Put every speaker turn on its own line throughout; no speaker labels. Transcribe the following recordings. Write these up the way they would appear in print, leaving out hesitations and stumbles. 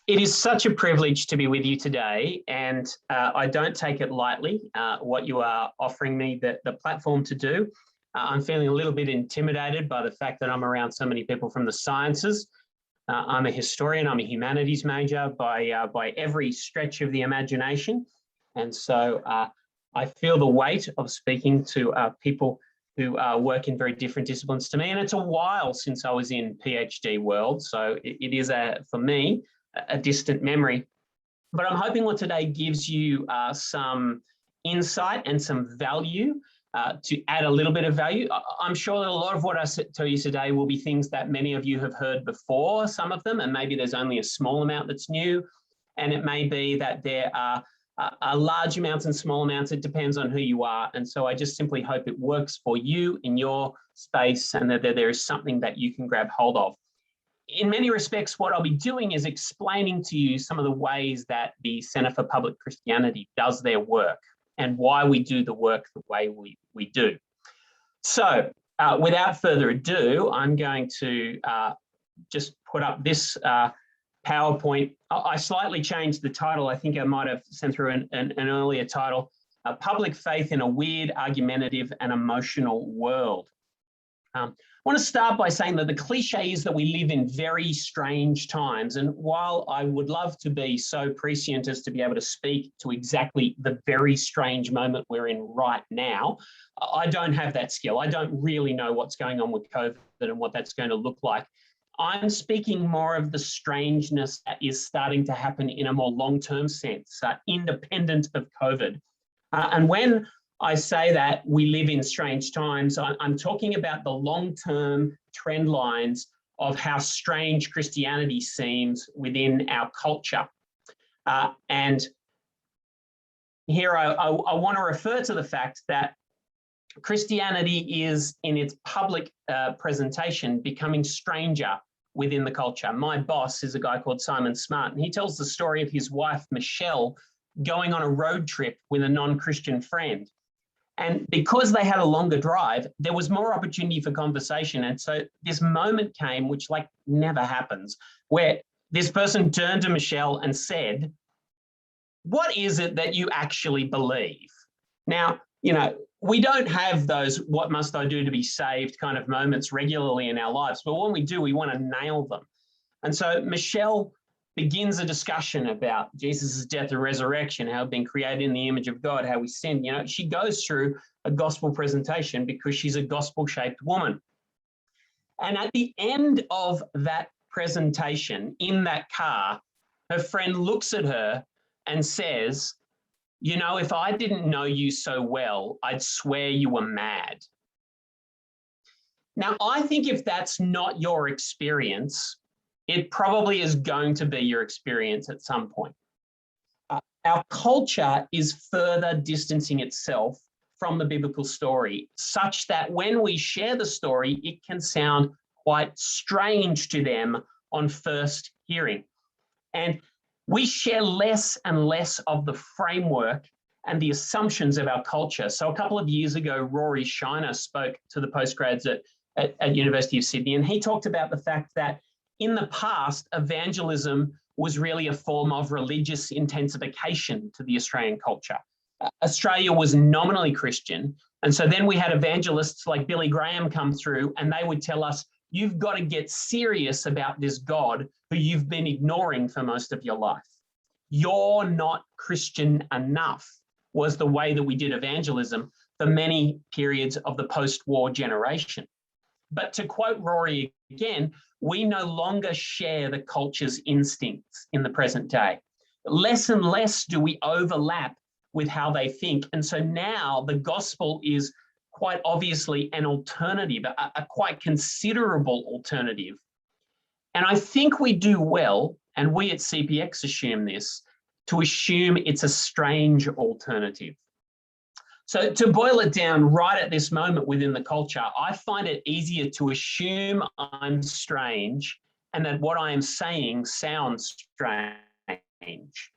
It is such a privilege to be with you today, and I don't take it lightly, what you are offering me the platform to do. I'm feeling a little bit intimidated by the fact that I'm around so many people from the sciences. I'm a historian, I'm a humanities major by every stretch of the imagination. And so I feel the weight of speaking to people who work in very different disciplines to me. And it's a while since I was in PhD world. So it is, for me, a distant memory. But I'm hoping what today gives you some insight and some value to add a little bit of value. I'm sure that a lot of what I tell you today will be things that many of you have heard before, some of them, and maybe there's only a small amount that's new. And it may be that there are large amounts and small amounts. It depends on who you are. And so I just simply hope it works for you in your space and that there is something that you can grab hold of. In many respects, what I'll be doing is explaining to you some of the ways that the Centre for Public Christianity does their work and why we do the work the way we do. So without further ado, I'm going to just put up this PowerPoint. I slightly changed the title. I think I might have sent through an earlier title, Public Faith in a Weird, Argumentative and Emotional World. I want to start by saying that the cliche is that we live in very strange times. And while I would love to be so prescient as to be able to speak to exactly the very strange moment we're in right now, I don't have that skill. I don't really know what's going on with COVID and what that's going to look like. I'm speaking more of the strangeness that is starting to happen in a more long-term sense, independent of COVID. And when I say that we live in strange times, I'm talking about the long-term trend lines of how strange Christianity seems within our culture. And here I want to refer to the fact that Christianity is, in its public presentation, becoming stranger within the culture. My boss is a guy called Simon Smart, and he tells the story of his wife, Michelle, going on a road trip with a non-Christian friend. And because they had a longer drive, there was more opportunity for conversation. And so this moment came, which like never happens, where this person turned to Michelle and said, "What is it that you actually believe?" Now, you know, we don't have those "what must I do to be saved" kind of moments regularly in our lives, but when we do, we want to nail them. And so Michelle begins a discussion about Jesus' death and resurrection, how we've been created in the image of God, how we sin. You know, she goes through a gospel presentation because she's a gospel-shaped woman. And at the end of that presentation in that car, her friend looks at her and says, "You know, if I didn't know you so well, I'd swear you were mad." Now, I think if that's not your experience, it probably is going to be your experience at some point. Our culture is further distancing itself from the biblical story, such that when we share the story, it can sound quite strange to them on first hearing. And we share less and less of the framework and the assumptions of our culture. So a couple of years ago, Rory Shiner spoke to the postgrads at University of Sydney, and he talked about the fact that in the past, evangelism was really a form of religious intensification to the Australian culture. Australia was nominally Christian, and so then we had evangelists like Billy Graham come through, and they would tell us, "You've got to get serious about this God who you've been ignoring for most of your life. You're not Christian enough," was the way that we did evangelism for many periods of the post-war generation. But to quote Rory again, we no longer share the culture's instincts in the present day. Less and less do we overlap with how they think. And so now the gospel is quite obviously an alternative, a quite considerable alternative. And I think we do well, and we at CPX assume this, to assume it's a strange alternative. So to boil it down right at this moment within the culture, I find it easier to assume I'm strange and that what I am saying sounds strange.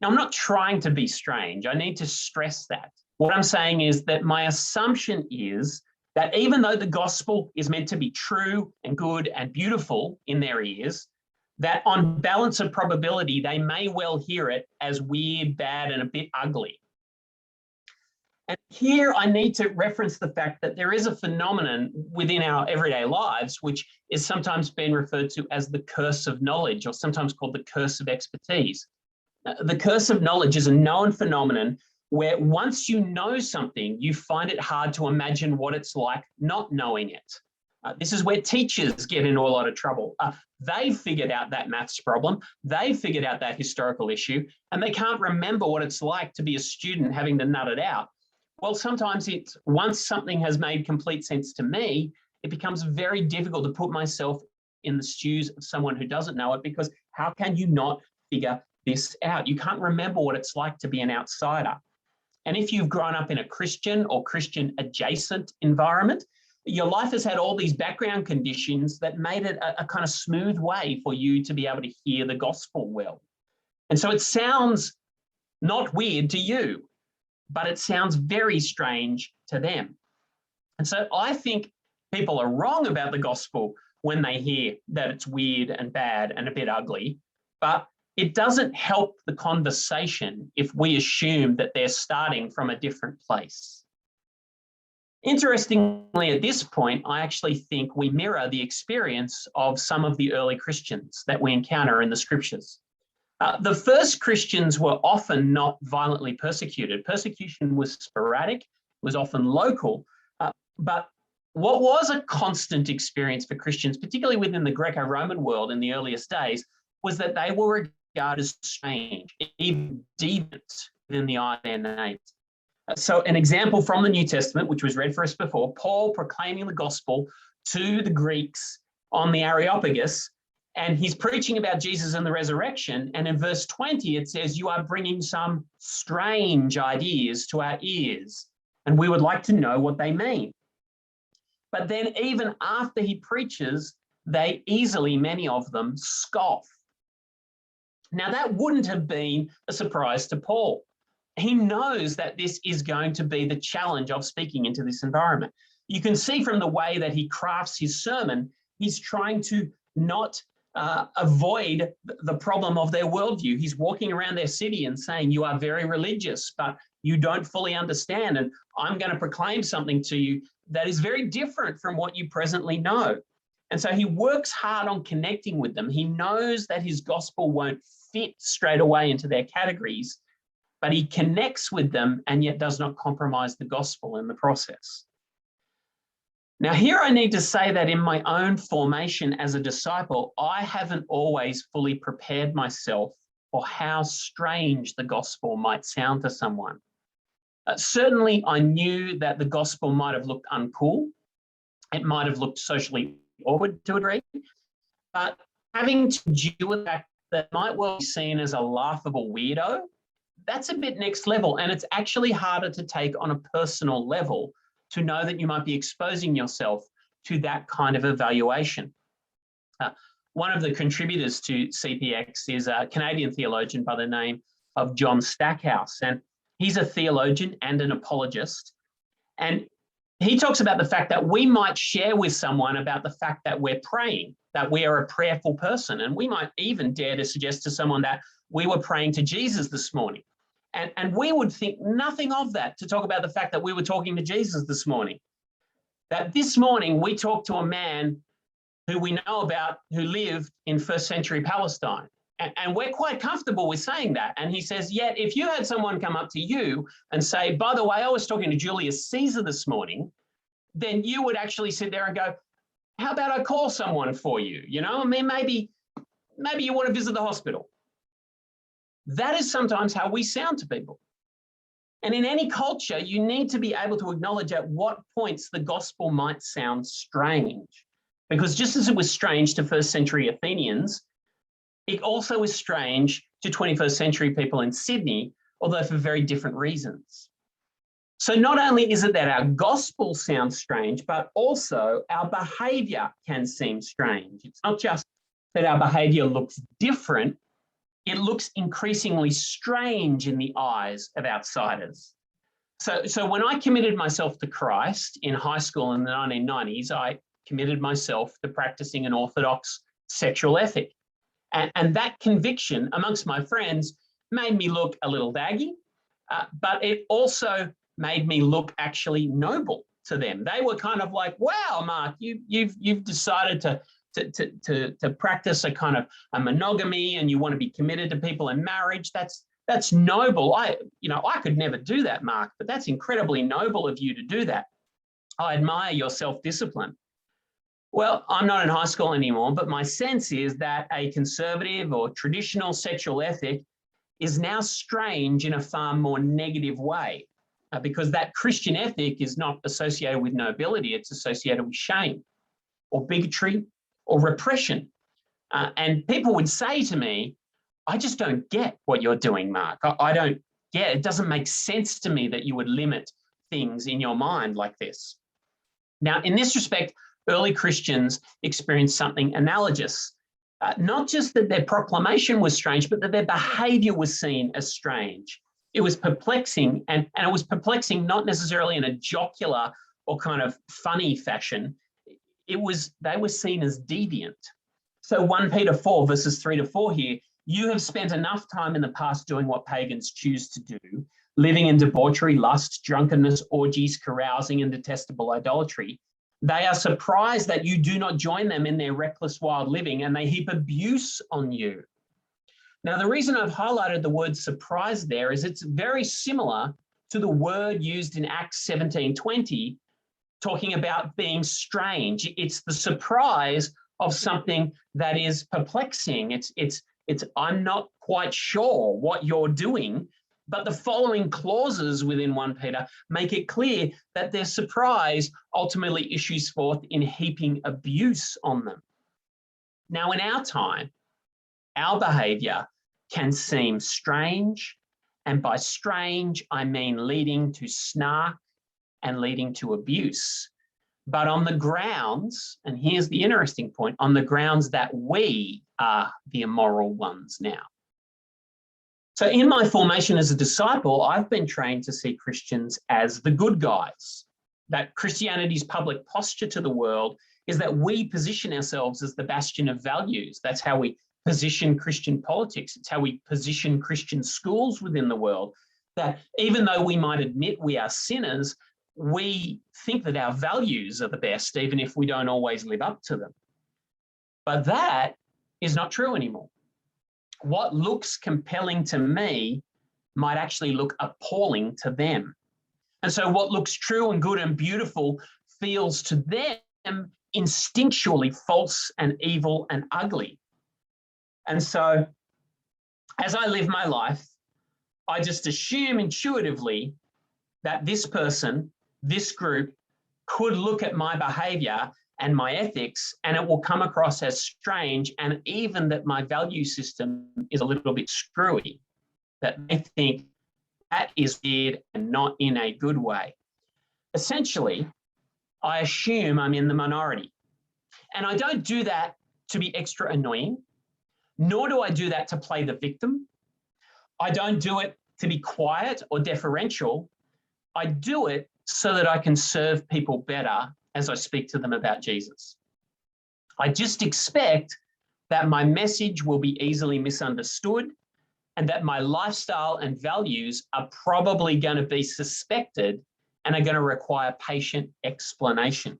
Now, I'm not trying to be strange. I need to stress that. What I'm saying is that my assumption is that even though the gospel is meant to be true and good and beautiful in their ears, that on balance of probability, they may well hear it as weird, bad, and a bit ugly. And here I need to reference the fact that there is a phenomenon within our everyday lives, which is sometimes been referred to as the curse of knowledge, or sometimes called the curse of expertise. The curse of knowledge is a known phenomenon where once you know something, you find it hard to imagine what it's like not knowing it. This is where teachers get into a lot of trouble. They've figured out that maths problem, they've figured out that historical issue, and they can't remember what it's like to be a student having to nut it out. Well, sometimes once something has made complete sense to me, it becomes very difficult to put myself in the shoes of someone who doesn't know it, because how can you not figure this out? You can't remember what it's like to be an outsider. And if you've grown up in a Christian or Christian adjacent environment, your life has had all these background conditions that made it a kind of smooth way for you to be able to hear the gospel well. And so it sounds not weird to you, but it sounds very strange to them. And so I think people are wrong about the gospel when they hear that it's weird and bad and a bit ugly, but it doesn't help the conversation if we assume that they're starting from a different place. Interestingly, at this point, I actually think we mirror the experience of some of the early Christians that we encounter in the scriptures. The first Christians were often not violently persecuted. Persecution was sporadic, was often local, but what was a constant experience for Christians, particularly within the Greco-Roman world in the earliest days, was that they were regarded as strange, even deviant within the eye of their neighbors. So an example from the New Testament, which was read for us before, Paul proclaiming the gospel to the Greeks on the Areopagus, and he's preaching about Jesus and the resurrection. And in verse 20, it says, "You are bringing some strange ideas to our ears, and we would like to know what they mean." But then even after he preaches, they easily, many of them, scoff. Now, that wouldn't have been a surprise to Paul. He knows that this is going to be the challenge of speaking into this environment. You can see from the way that he crafts his sermon, he's trying to not avoid the problem of their worldview. He's walking around their city and saying, "You are very religious, but you don't fully understand, and I'm going to proclaim something to you that is very different from what you presently know." And so he works hard on connecting with them. He knows that his gospel won't fit straight away into their categories, but he connects with them and yet does not compromise the gospel in the process. Now, here I need to say that in my own formation as a disciple, I haven't always fully prepared myself for how strange the gospel might sound to someone. Certainly, I knew that the gospel might have looked uncool. It might have looked socially awkward to a degree, but having to deal with that might well be seen as a laughable weirdo, that's a bit next level. And it's actually harder to take on a personal level to know that you might be exposing yourself to that kind of evaluation. One of the contributors to CPX is a Canadian theologian by the name of John Stackhouse, and he's a theologian and an apologist. And he talks about the fact that we might share with someone about the fact that we're praying, that we are a prayerful person, and we might even dare to suggest to someone that we were praying to Jesus this morning. And we would think nothing of that to talk about the fact that we were talking to Jesus this morning. That this morning we talked to a man who we know about who lived in first century Palestine. And we're quite comfortable with saying that. And he says, yet if you had someone come up to you and say, "By the way, I was talking to Julius Caesar this morning," then you would actually sit there and go, "How about I call someone for you? You know, I mean, maybe you want to visit the hospital." That is sometimes how we sound to people. And in any culture, you need to be able to acknowledge at what points the gospel might sound strange. Because just as it was strange to first century Athenians, it also is strange to 21st century people in Sydney, although for very different reasons. So not only is it that our gospel sounds strange, but also our behaviour can seem strange. It's not just that our behaviour looks different, it looks increasingly strange in the eyes of outsiders. So when I committed myself to Christ in high school in the 1990s, I committed myself to practicing an orthodox sexual ethic. And that conviction amongst my friends made me look a little daggy, but it also made me look actually noble to them. They were kind of like, wow, Mark, you've decided to practice a kind of a monogamy, and you want to be committed to people in marriage. That's noble. I could never do that, Mark, but that's incredibly noble of you to do that. I admire your self-discipline. Well, I'm not in high school anymore, but my sense is that a conservative or traditional sexual ethic is now strange in a far more negative way, because that Christian ethic is not associated with nobility, it's associated with shame or bigotry or repression. And people would say to me, I just don't get what you're doing, Mark. I don't get it. It doesn't make sense to me that you would limit things in your mind like this. Now, in this respect, early Christians experienced something analogous. Not just that their proclamation was strange, but that their behavior was seen as strange. It was perplexing, and it was perplexing not necessarily in a jocular or kind of funny fashion. They were seen as deviant. So 1 Peter 4, verses 3 to 4 here, you have spent enough time in the past doing what pagans choose to do, living in debauchery, lust, drunkenness, orgies, carousing, and detestable idolatry. They are surprised that you do not join them in their reckless, wild living, and they heap abuse on you. Now, the reason I've highlighted the word surprise there is it's very similar to the word used in Acts 17:20, talking about being strange. It's the surprise of something that is perplexing. It's I'm not quite sure what you're doing, but the following clauses within 1 Peter make it clear that their surprise ultimately issues forth in heaping abuse on them. Now, in our time, our behaviour can seem strange, and by strange, I mean leading to snark and leading to abuse. But on the grounds, and here's the interesting point, on the grounds that we are the immoral ones now. So in my formation as a disciple, I've been trained to see Christians as the good guys, that Christianity's public posture to the world is that we position ourselves as the bastion of values. That's how we position Christian politics. It's how we position Christian schools within the world, that even though we might admit we are sinners, we think that our values are the best, even if we don't always live up to them. But that is not true anymore. What looks compelling to me might actually look appalling to them. And so what looks true and good and beautiful feels to them instinctually false and evil and ugly. And so as I live my life, I just assume intuitively that this person, this group, could look at my behavior and my ethics, and it will come across as strange, and even that my value system is a little bit screwy, that they think that is weird and not in a good way. Essentially, I assume I'm in the minority. And I don't do that to be extra annoying, nor do I do that to play the victim. I don't do it to be quiet or deferential. I do it so that I can serve people better as I speak to them about Jesus. I just expect that my message will be easily misunderstood and that my lifestyle and values are probably going to be suspected and are going to require patient explanation.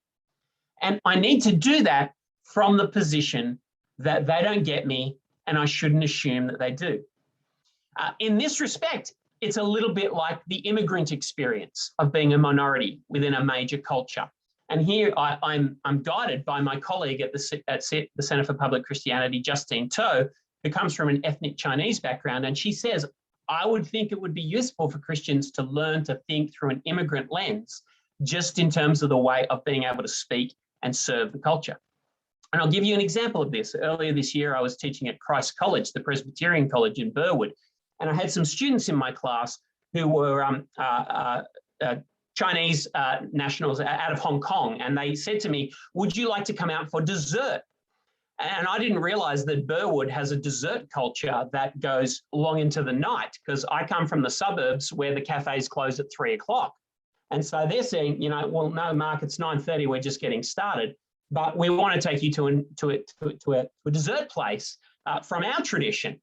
And I need to do that from the position that they don't get me and I shouldn't assume that they do. In this respect, it's a little bit like the immigrant experience of being a minority within a major culture. And here I'm guided by my colleague at the Centre for Public Christianity, Justine To, who comes from an ethnic Chinese background. And she says, I would think it would be useful for Christians to learn to think through an immigrant lens, just in terms of the way of being able to speak and serve the culture. And I'll give you an example of this. Earlier this year, I was teaching at Christ College, the Presbyterian College in Burwood. And I had some students in my class who were Chinese nationals out of Hong Kong. And they said to me, would you like to come out for dessert? And I didn't realize that Burwood has a dessert culture that goes long into the night, because I come from the suburbs where the cafes close at 3 o'clock. And so they're saying, you know, well, no, Mark, it's 9:30, we're just getting started. But we want to take you to a dessert place from our tradition.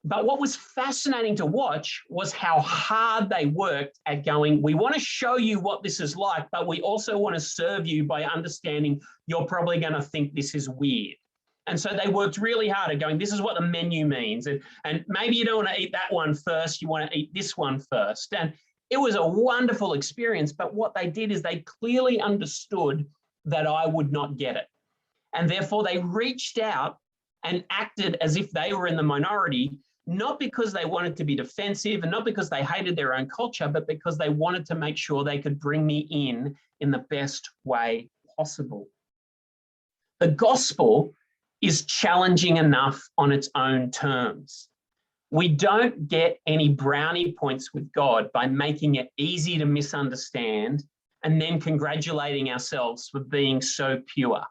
But what was fascinating to watch was how hard they worked at going, we want to show you what this is like, but we also want to serve you by understanding you're probably going to think this is weird. And so they worked really hard at going, this is what the menu means. And maybe you don't want to eat that one first, you want to eat this one first. And it was a wonderful experience, but what they did is they clearly understood that I would not get it. And therefore they reached out and acted as if they were in the minority, not because they wanted to be defensive and not because they hated their own culture, but because they wanted to make sure they could bring me in the best way possible. The gospel is challenging enough on its own terms. We don't get any brownie points with God by making it easy to misunderstand and then congratulating ourselves for being so pure.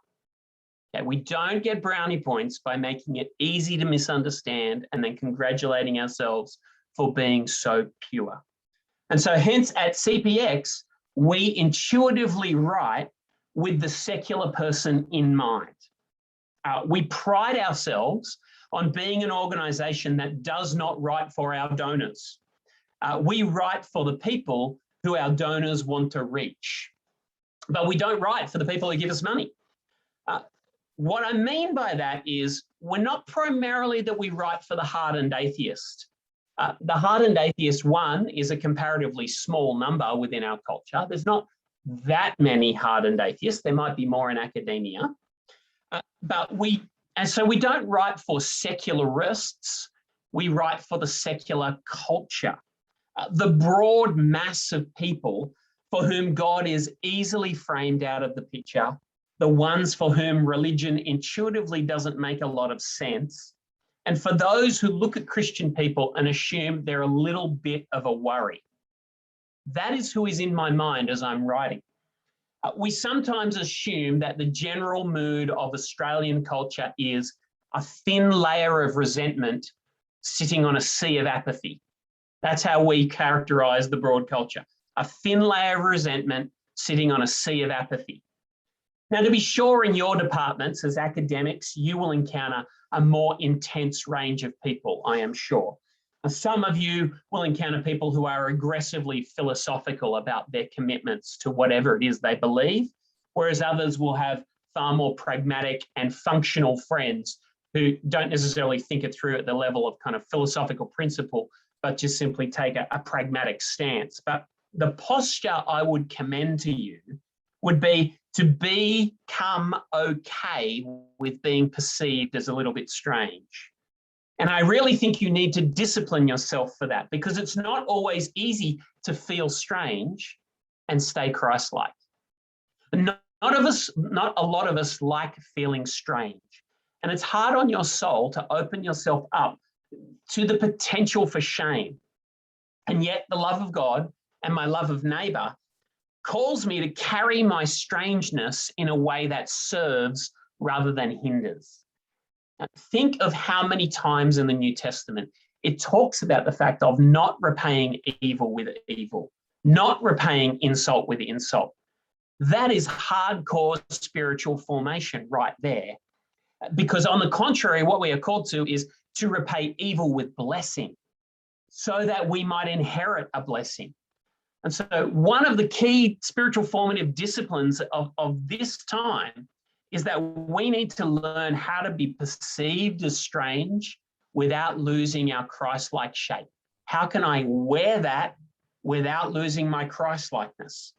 Okay, we don't get brownie points by making it easy to misunderstand and then congratulating ourselves for being so pure. And so hence at CPX, we intuitively write with the secular person in mind. We pride ourselves on being an organisation that does not write for our donors. We write for the people who our donors want to reach. But we don't write for the people who give us money. What I mean by that is we're not primarily that we write for the hardened atheist. The hardened atheist, one, is a comparatively small number within our culture. There's not that many hardened atheists. There might be more in academia. So we don't write for secularists, we write for the secular culture, the broad mass of people for whom God is easily framed out of the picture, the ones for whom religion intuitively doesn't make a lot of sense, and for those who look at Christian people and assume they're a little bit of a worry. That is who is in my mind as I'm writing. We sometimes assume that the general mood of Australian culture is a thin layer of resentment sitting on a sea of apathy. That's how we characterise the broad culture, a thin layer of resentment sitting on a sea of apathy. Now, to be sure, in your departments as academics, you will encounter a more intense range of people, I am sure. Some of you will encounter people who are aggressively philosophical about their commitments to whatever it is they believe, whereas others will have far more pragmatic and functional friends who don't necessarily think it through at the level of kind of philosophical principle, but just simply take a pragmatic stance. But the posture I would commend to you would be to become okay with being perceived as a little bit strange. And I really think you need to discipline yourself for that, because it's not always easy to feel strange and stay Christ-like. Not a lot of us like feeling strange. And it's hard on your soul to open yourself up to the potential for shame. And yet the love of God and my love of neighbour calls me to carry my strangeness in a way that serves rather than hinders. Think of how many times in the New Testament it talks about the fact of not repaying evil with evil, not repaying insult with insult. That is hardcore spiritual formation right there. Because on the contrary, what we are called to is to repay evil with blessing so that we might inherit a blessing. And so one of the key spiritual formative disciplines of this time is that we need to learn how to be perceived as strange without losing our Christ-like shape. How can I wear that without losing my Christ-likeness?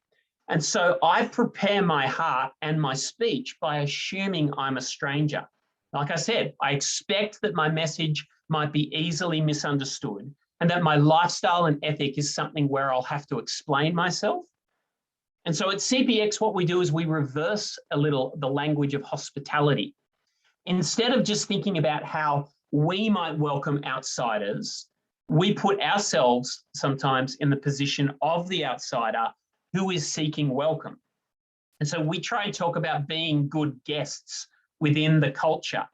And so I prepare my heart and my speech by assuming I'm a stranger. Like I said, I expect that my message might be easily misunderstood and that my lifestyle and ethic is something where I'll have to explain myself. And so at CPX, what we do is we reverse a little the language of hospitality. Instead of just thinking about how we might welcome outsiders, we put ourselves sometimes in the position of the outsider who is seeking welcome. And so we try and talk about being good guests within the culture.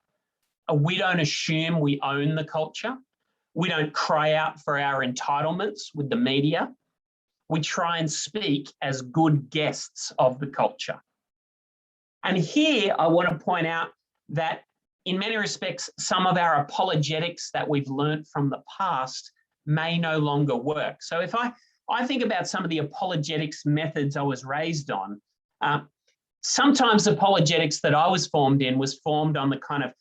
We don't assume we own the culture. We don't cry out for our entitlements with the media. We try and speak as good guests of the culture. And here I want to point out that in many respects, some of our apologetics that we've learned from the past may no longer work. So if I think about some of the apologetics methods I was raised on, sometimes apologetics that I was formed in was formed on the kind of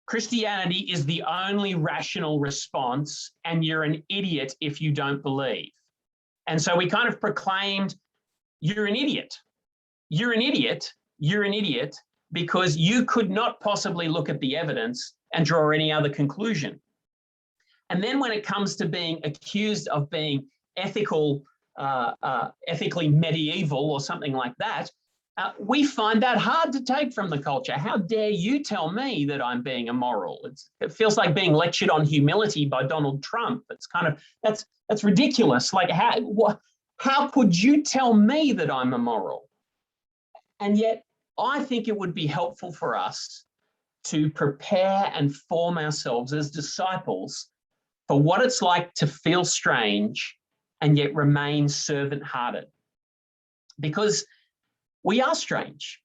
Christianity is the only rational response and you're an idiot if you don't believe. And so we kind of proclaimed, you're an idiot. You're an idiot. You're an idiot because you could not possibly look at the evidence and draw any other conclusion. And then when it comes to being accused of being ethically medieval or something like that, we find that hard to take from the culture. How dare you tell me that I'm being immoral? It feels like being lectured on humility by Donald Trump. It's kind of, that's ridiculous. Like how could you tell me that I'm immoral? And yet I think it would be helpful for us to prepare and form ourselves as disciples for what it's like to feel strange and yet remain servant-hearted. Because we are strange.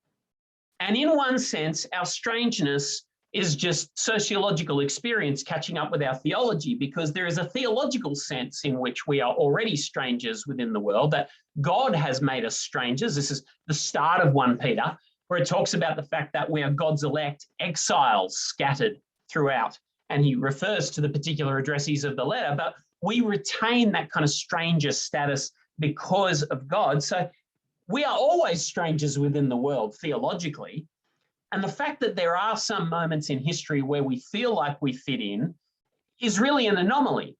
And in one sense, our strangeness is just sociological experience catching up with our theology, because there is a theological sense in which we are already strangers within the world, that God has made us strangers. This is the start of 1 Peter, where it talks about the fact that we are God's elect, exiles scattered throughout. And he refers to the particular addressees of the letter, but we retain that kind of stranger status because of God. So we are always strangers within the world theologically. And the fact that there are some moments in history where we feel like we fit in is really an anomaly,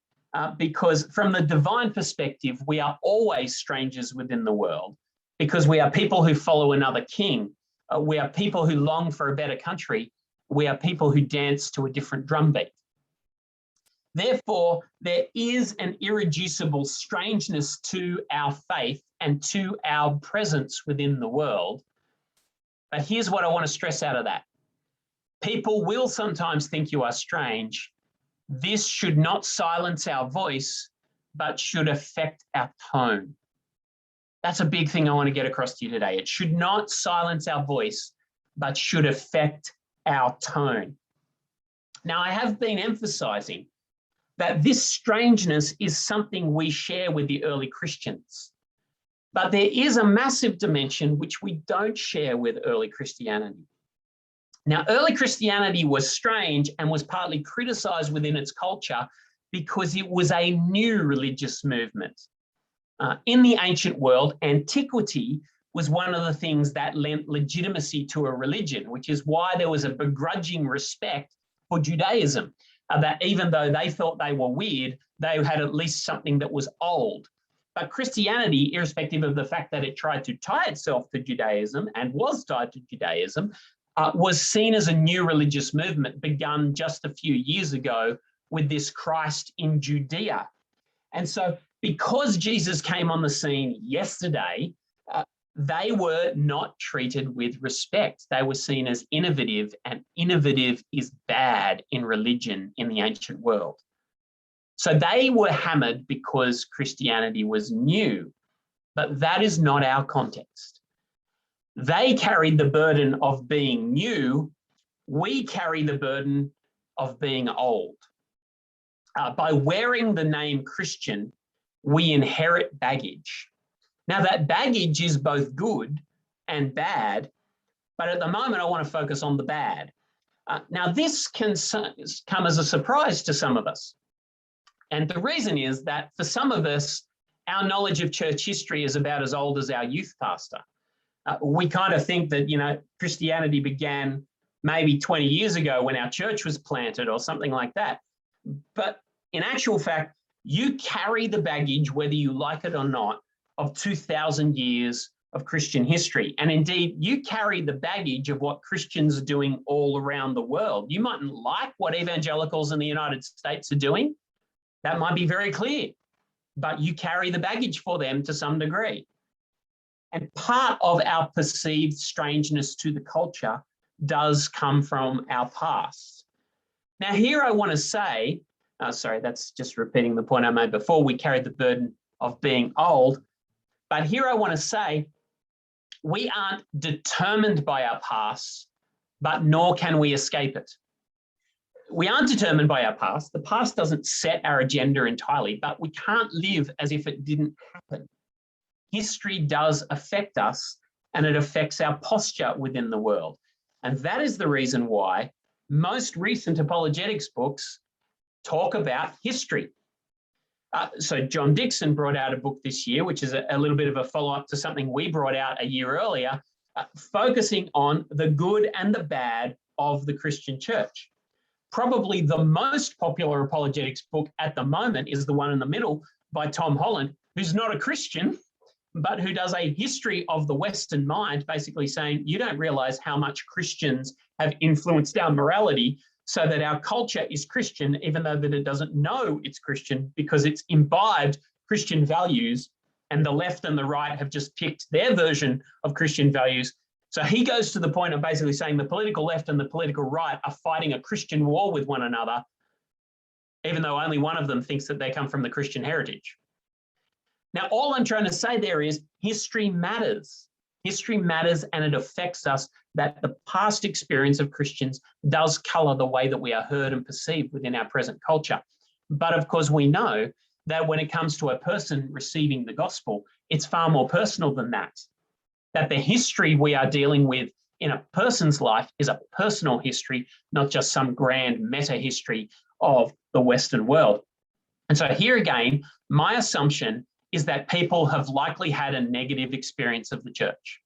because from the divine perspective, we are always strangers within the world, because we are people who follow another king. We are people who long for a better country. We are people who dance to a different drumbeat. Therefore, there is an irreducible strangeness to our faith and to our presence within the world. But here's what I want to stress out of that. People will sometimes think you are strange. This should not silence our voice, but should affect our tone. That's a big thing I want to get across to you today. It should not silence our voice, but should affect our tone. Now, I have been emphasizing that this strangeness is something we share with the early Christians. But there is a massive dimension which we don't share with early Christianity. Now, early Christianity was strange and was partly criticized within its culture because it was a new religious movement. In the ancient world, antiquity was one of the things that lent legitimacy to a religion, which is why there was a begrudging respect for Judaism, that even though they thought they were weird, they had at least something that was old. But Christianity, irrespective of the fact that it tried to tie itself to Judaism and was tied to Judaism, was seen as a new religious movement begun just a few years ago with this Christ in Judea. And so because Jesus came on the scene yesterday, they were not treated with respect. They were seen as innovative, and innovative is bad in religion in the ancient world. So they were hammered because Christianity was new, but that is not our context. They carried the burden of being new. We carry the burden of being old. By wearing the name Christian, we inherit baggage. Now, that baggage is both good and bad, but at the moment, I want to focus on the bad. Now, this can come as a surprise to some of us. And the reason is that for some of us, our knowledge of church history is about as old as our youth pastor. We kind of think that, Christianity began maybe 20 years ago when our church was planted or something like that. But in actual fact, you carry the baggage, whether you like it or not, of 2,000 years of Christian history. And indeed, you carry the baggage of what Christians are doing all around the world. You mightn't like what evangelicals in the United States are doing. That might be very clear, but you carry the baggage for them to some degree. And part of our perceived strangeness to the culture does come from our past. Now, here I want to say, sorry, that's just repeating the point I made before. We carried the burden of being old. But here I want to say, we aren't determined by our past, but nor can we escape it. we aren't determined by our past. The past doesn't set our agenda entirely, but we can't live as if it didn't happen. History does affect us, and it affects our posture within the world. And that is the reason why most recent apologetics books talk about history. So John Dixon brought out a book this year, which is a little bit of a follow-up to something we brought out a year earlier, focusing on the good and the bad of the Christian church. Probably the most popular apologetics book at the moment is the one in the middle by Tom Holland, who's not a Christian, but who does a history of the Western mind, basically saying, you don't realize how much Christians have influenced our morality, so that our culture is Christian, even though that it doesn't know it's Christian, because it's imbibed Christian values, and the left and the right have just picked their version of Christian values. So he goes to the point of basically saying the political left and the political right are fighting a Christian war with one another, even though only one of them thinks that they come from the Christian heritage. Now, all I'm trying to say there is history matters. History matters, and it affects us, that the past experience of Christians does colour the way that we are heard and perceived within our present culture. But of course, we know that when it comes to a person receiving the gospel, it's far more personal than that. That the history we are dealing with in a person's life is a personal history, not just some grand meta history of the Western world. And so here again, my assumption is that people have likely had a negative experience of the church.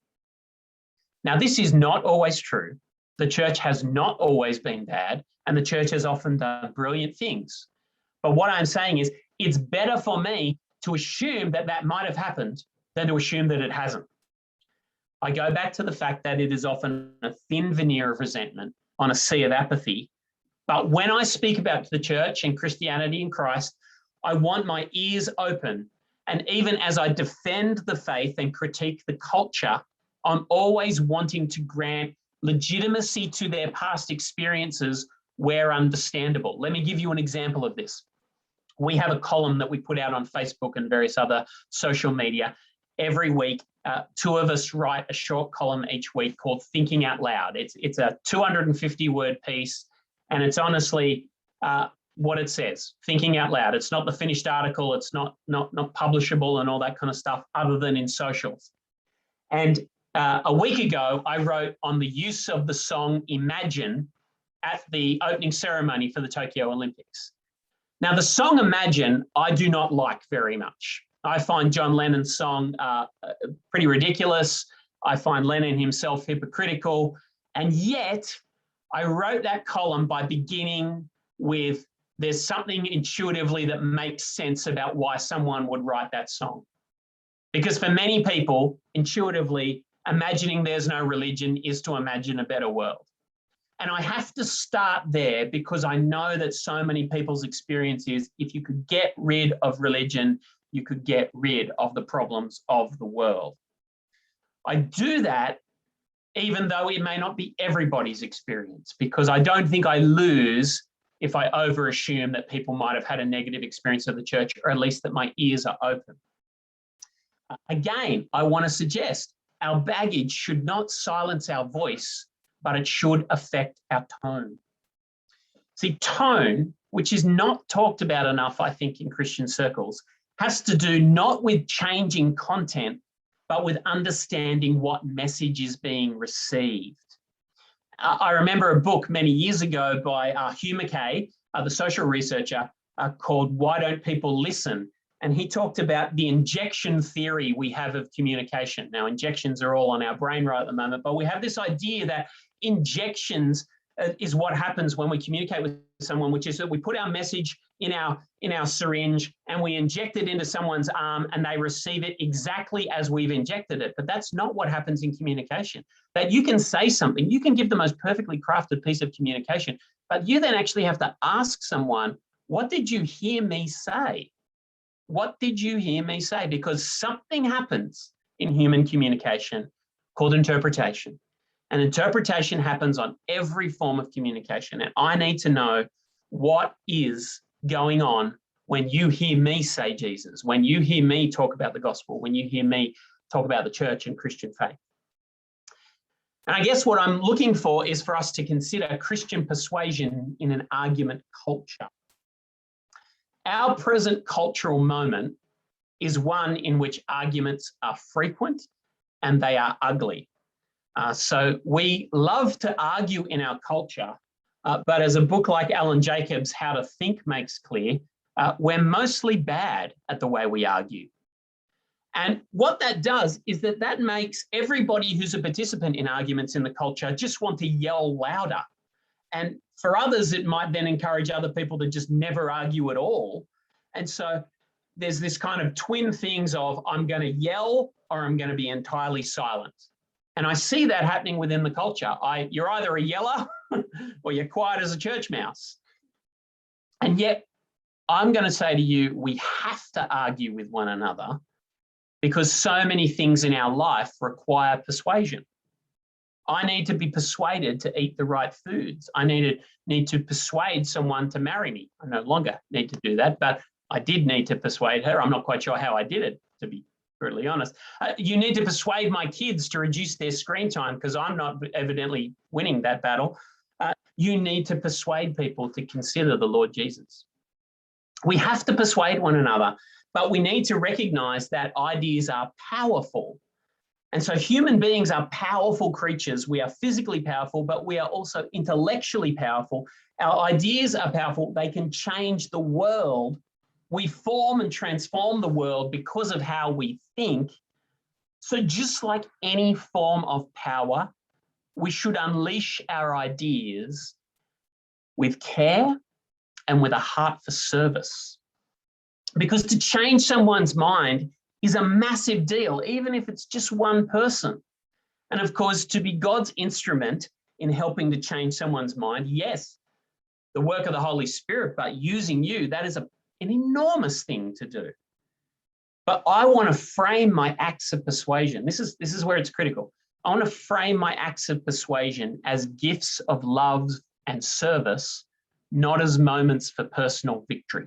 Now, this is not always true. The church has not always been bad, and the church has often done brilliant things. But what I'm saying is, it's better for me to assume that that might have happened than to assume that it hasn't. I go back to the fact that it is often a thin veneer of resentment on a sea of apathy. But when I speak about the church and Christianity and Christ, I want my ears open. And even as I defend the faith and critique the culture, I'm always wanting to grant legitimacy to their past experiences where understandable. Let me give you an example of this. We have a column that we put out on Facebook and various other social media. Every week, two of us write a short column each week called Thinking Out Loud. It's a 250-word piece, and it's honestly what it says, thinking out loud. It's not the finished article. It's not publishable and all that kind of stuff, other than in socials. And a week ago, I wrote on the use of the song Imagine at the opening ceremony for the Tokyo Olympics. Now, the song Imagine, I do not like very much. I find John Lennon's song pretty ridiculous. I find Lennon himself hypocritical. And yet, I wrote that column by beginning with, there's something intuitively that makes sense about why someone would write that song. Because for many people, intuitively, imagining there's no religion is to imagine a better world. And I have to start there because I know that so many people's experience is, if you could get rid of religion, you could get rid of the problems of the world. I do that even though it may not be everybody's experience, because I don't think I lose if I over-assume that people might have had a negative experience of the church, or at least that my ears are open. Again, I want to suggest our baggage should not silence our voice, but it should affect our tone. See, tone, which is not talked about enough, I think, in Christian circles, has to do not with changing content, but with understanding what message is being received. I remember a book many years ago by Hugh Mackay, the social researcher, called Why Don't People Listen? And he talked about the injection theory we have of communication. Now, injections are all on our brain right at the moment, but we have this idea that injections is what happens when we communicate with someone, which is that we put our message in our syringe and we inject it into someone's arm and they receive it exactly as we've injected it. But that's not what happens in communication. That you can say something, you can give the most perfectly crafted piece of communication, but you then actually have to ask someone, what did you hear me say? What did you hear me say? Because something happens in human communication called interpretation. And interpretation happens on every form of communication. And I need to know what is going on when you hear me say Jesus, when you hear me talk about the gospel, when you hear me talk about the church and Christian faith. And I guess what I'm looking for is for us to consider Christian persuasion in an argument culture. Our present cultural moment is one in which arguments are frequent and they are ugly. So we love to argue in our culture, but as a book like Alan Jacobs' How to Think makes clear, we're mostly bad at the way we argue. And what that does is that makes everybody who's a participant in arguments in the culture just want to yell louder. And for others, it might then encourage other people to just never argue at all. And so there's this kind of twin things of I'm going to yell or I'm going to be entirely silent. And I see that happening within the culture. You're either a yeller or you're quiet as a church mouse. And yet I'm going to say to you, we have to argue with one another because so many things in our life require persuasion. I need to be persuaded to eat the right foods. I need to persuade someone to marry me. I no longer need to do that, but I did need to persuade her. I'm not quite sure how I did it, to be brutally honest. You need to persuade my kids to reduce their screen time because I'm not evidently winning that battle. You need to persuade people to consider the Lord Jesus. We have to persuade one another, but we need to recognize that ideas are powerful. And so human beings are powerful creatures. We are physically powerful, but we are also intellectually powerful. Our ideas are powerful. They can change the world. We form and transform the world because of how we think. So just like any form of power, we should unleash our ideas with care and with a heart for service. Because to change someone's mind is a massive deal, even if it's just one person. And of course, to be God's instrument in helping to change someone's mind, yes, the work of the Holy Spirit, but using you, that is an enormous thing to do. But I want to frame my acts of persuasion. This is where it's critical. I want to frame my acts of persuasion as gifts of love and service, not as moments for personal victory.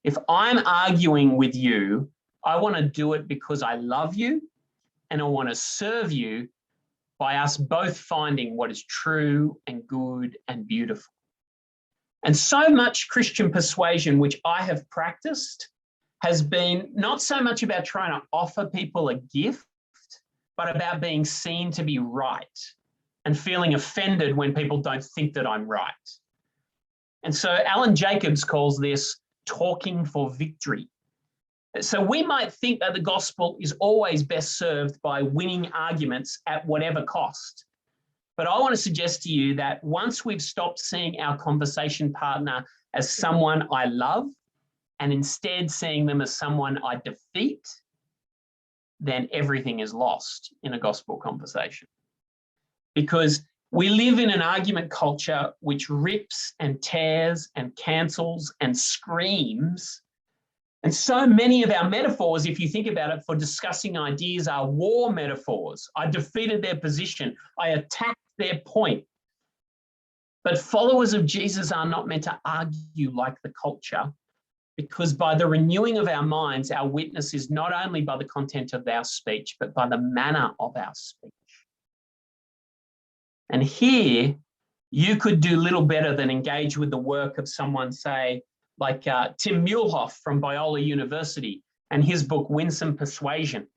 If I'm arguing with you, I want to do it because I love you and I want to serve you by us both finding what is true and good and beautiful. And so much Christian persuasion, which I have practiced, has been not so much about trying to offer people a gift, but about being seen to be right and feeling offended when people don't think that I'm right. And so Alan Jacobs calls this talking for victory. So we might think that the gospel is always best served by winning arguments at whatever cost. But I want to suggest to you that once we've stopped seeing our conversation partner as someone I love and instead seeing them as someone I defeat, then everything is lost in a gospel conversation. Because we live in an argument culture which rips and tears and cancels and screams. And so many of our metaphors, if you think about it, for discussing ideas are war metaphors. I defeated their position. I attacked their point. But followers of Jesus are not meant to argue like the culture, because by the renewing of our minds, our witness is not only by the content of our speech, but by the manner of our speech. And here, you could do little better than engage with the work of someone, say, like Tim Muehlhoff from Biola University and his book, Winsome Persuasion.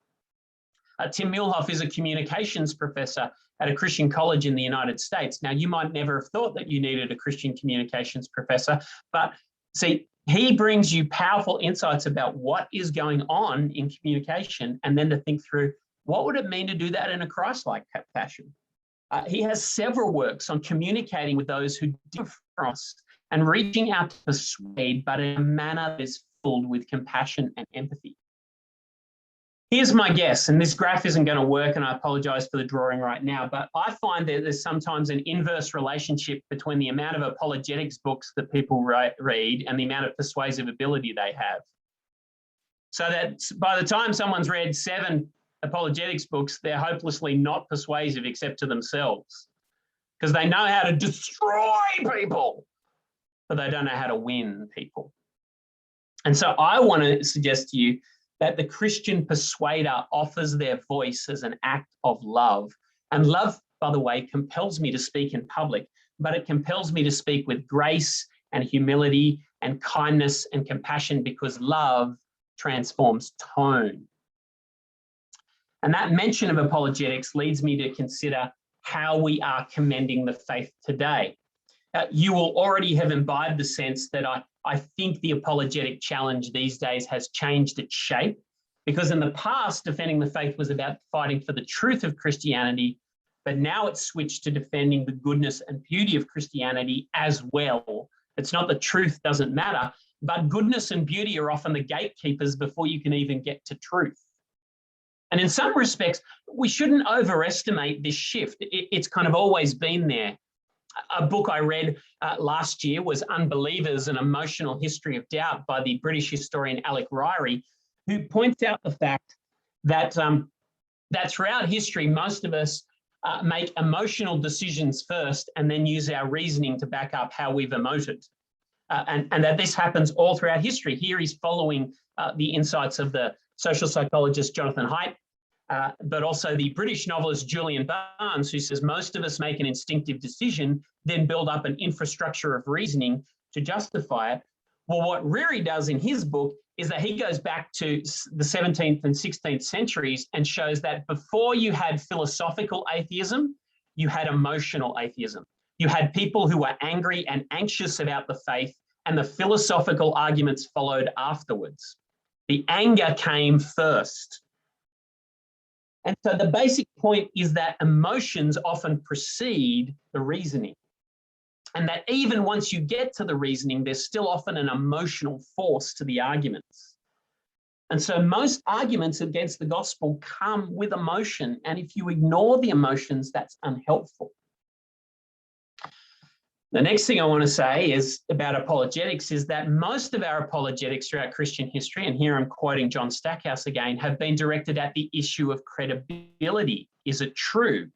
Tim Muehlhoff is a communications professor at a Christian college in the United States. Now, you might never have thought that you needed a Christian communications professor, but see, he brings you powerful insights about what is going on in communication, and then to think through what would it mean to do that in a Christ-like fashion. He has several works on communicating with those who differ from us and reaching out to persuade, but in a manner that is filled with compassion and empathy. Here's my guess, and this graph isn't going to work, and I apologize for the drawing right now, but I find that there's sometimes an inverse relationship between the amount of apologetics books that people read and the amount of persuasive ability they have. So that by the time someone's read 7 apologetics books, they're hopelessly not persuasive except to themselves, because they know how to destroy people, but they don't know how to win people. And so I want to suggest to you that the Christian persuader offers their voice as an act of love And love, by the way, compels me to speak in public, but it compels me to speak with grace and humility and kindness and compassion, because love transforms tone. And that mention of apologetics leads me to consider how we are commending the faith today. You will already have imbibed the sense that I think the apologetic challenge these days has changed its shape, because in the past, defending the faith was about fighting for the truth of Christianity, but now it's switched to defending the goodness and beauty of Christianity as well. It's not that truth doesn't matter, but goodness and beauty are often the gatekeepers before you can even get to truth. And in some respects, we shouldn't overestimate this shift. It's kind of always been there. A book I read last year was Unbelievers, An Emotional History of Doubt by the British historian Alec Ryrie, who points out the fact that, that throughout history, most of us make emotional decisions first and then use our reasoning to back up how we've emoted. And that this happens all throughout history. Here he's following the insights of the social psychologist Jonathan Haidt, but also the British novelist Julian Barnes, who says most of us make an instinctive decision, then build up an infrastructure of reasoning to justify it. Well, what Ryrie does in his book is that he goes back to the 17th and 16th centuries and shows that before you had philosophical atheism, you had emotional atheism. You had people who were angry and anxious about the faith, and the philosophical arguments followed afterwards. The anger came first. And so the basic point is that emotions often precede the reasoning. And that even once you get to the reasoning, there's still often an emotional force to the arguments. And so most arguments against the gospel come with emotion. And if you ignore the emotions, that's unhelpful. The next thing I want to say is about apologetics is that most of our apologetics throughout Christian history, and here I'm quoting John Stackhouse again, have been directed at the issue of credibility. Is it true?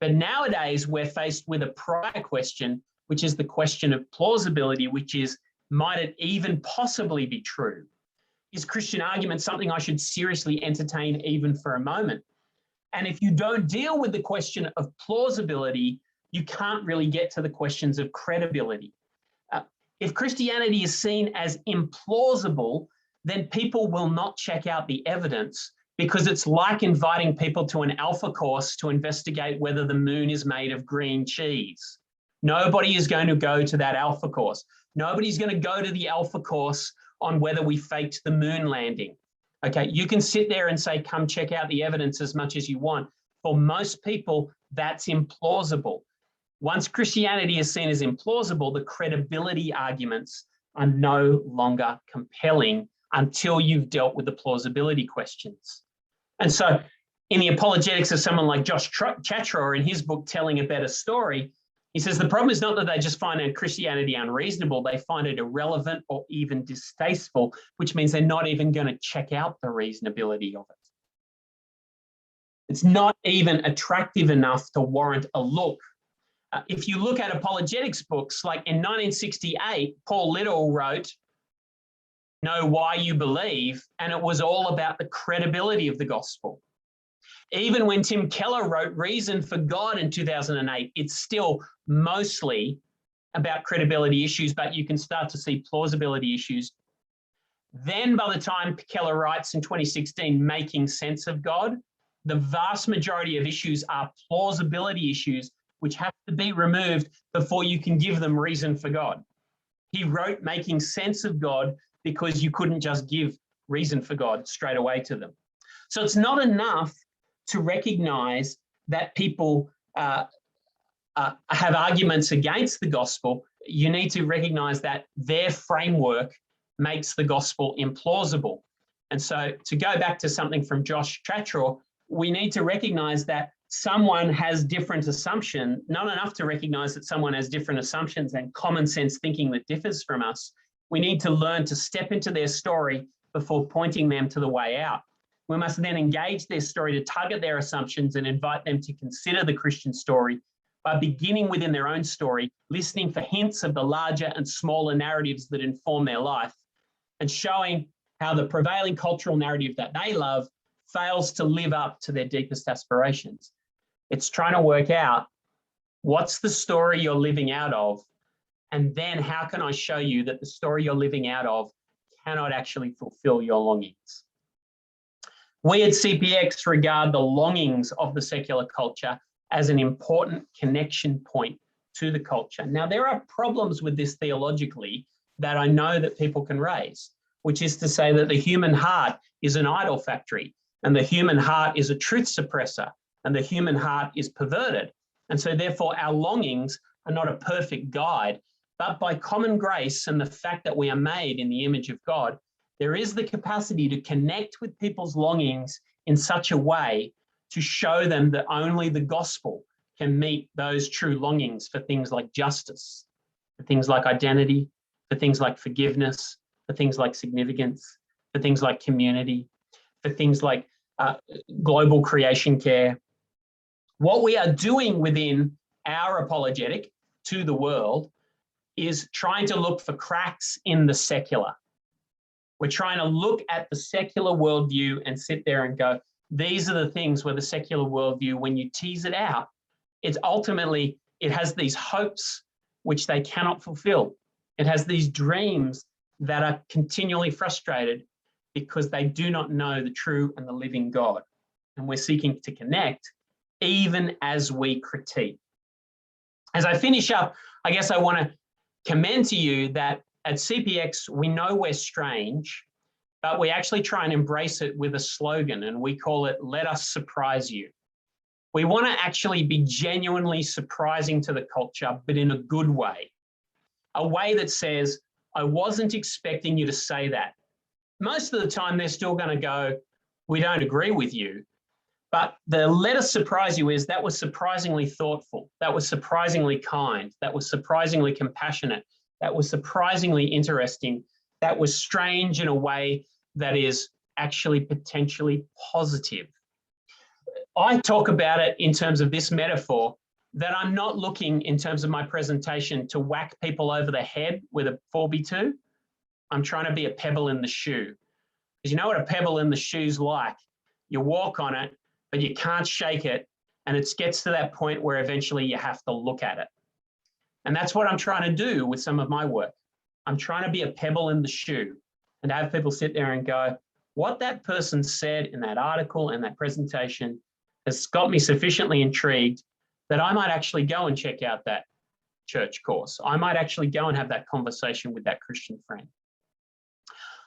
But nowadays we're faced with a prior question, which is the question of plausibility, which is, might it even possibly be true? Is Christian argument something I should seriously entertain even for a moment? And if you don't deal with the question of plausibility, you can't really get to the questions of credibility. If Christianity is seen as implausible, then people will not check out the evidence, because it's like inviting people to an alpha course to investigate whether the moon is made of green cheese. Nobody is going to go to that alpha course. Nobody's going to go to the alpha course on whether we faked the moon landing. Okay, you can sit there and say, come check out the evidence as much as you want. For most people, that's implausible. Once Christianity is seen as implausible, the credibility arguments are no longer compelling until you've dealt with the plausibility questions. And so in the apologetics of someone like Josh Chatraw in his book, Telling a Better Story, he says the problem is not that they just find Christianity unreasonable, they find it irrelevant or even distasteful, which means they're not even going to check out the reasonability of it. It's not even attractive enough to warrant a look. If you look at apologetics books, like in 1968, Paul Little wrote, Know Why You Believe, and it was all about the credibility of the gospel. Even when Tim Keller wrote Reason for God in 2008, it's still mostly about credibility issues, but you can start to see plausibility issues. Then by the time Keller writes in 2016, Making Sense of God, the vast majority of issues are plausibility issues, which have to be removed before you can give them reason for God. He wrote Making Sense of God because you couldn't just give reason for God straight away to them. So it's not enough to recognize that people have arguments against the gospel. You need to recognize that their framework makes the gospel implausible. And so to go back to something from Josh Chatraw, we need to recognize that someone has different assumptions, not enough to recognize that someone has different assumptions and common sense thinking that differs from us. We need to learn to step into their story before pointing them to the way out. We must then engage their story to tug at their assumptions and invite them to consider the Christian story by beginning within their own story, listening for hints of the larger and smaller narratives that inform their life, and showing how the prevailing cultural narrative that they love fails to live up to their deepest aspirations. It's trying to work out what's the story you're living out of, and then how can I show you that the story you're living out of cannot actually fulfill your longings. We at CPX regard the longings of the secular culture as an important connection point to the culture. Now, there are problems with this theologically that I know that people can raise, which is to say that the human heart is an idol factory, and the human heart is a truth suppressor, and the human heart is perverted. And so therefore our longings are not a perfect guide, but by common grace and the fact that we are made in the image of God, there is the capacity to connect with people's longings in such a way to show them that only the gospel can meet those true longings for things like justice, for things like identity, for things like forgiveness, for things like significance, for things like community, for things like global creation care. What we are doing within our apologetic to the world is trying to look for cracks in the secular. We're trying to look at the secular worldview and sit there and go, these are the things where the secular worldview, when you tease it out, it's ultimately, it has these hopes which they cannot fulfill. It has these dreams that are continually frustrated because they do not know the true and the living God. And we're seeking to connect even as we critique. As I finish up, I guess I want to commend to you that at CPX, we know we're strange, but we actually try and embrace it with a slogan, and we call it, let us surprise you. We want to actually be genuinely surprising to the culture, but in a good way. A way that says, I wasn't expecting you to say that. Most of the time, they're still going to go, we don't agree with you. But the let us surprise you is that was surprisingly thoughtful. That was surprisingly kind. That was surprisingly compassionate. That was surprisingly interesting. That was strange in a way that is actually potentially positive. I talk about it in terms of this metaphor, that I'm not looking in terms of my presentation to whack people over the head with a 4x2. I'm trying to be a pebble in the shoe. Because you know what a pebble in the shoe's like? You walk on it, but you can't shake it. And it gets to that point where eventually you have to look at it. And that's what I'm trying to do with some of my work. I'm trying to be a pebble in the shoe and have people sit there and go, what that person said in that article and that presentation has got me sufficiently intrigued that I might actually go and check out that church course. I might actually go and have that conversation with that Christian friend.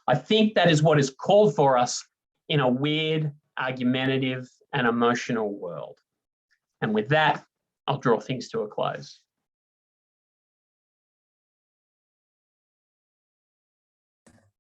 I think that is what is called for us in a weird, argumentative, and emotional world. And with that, I'll draw things to a close.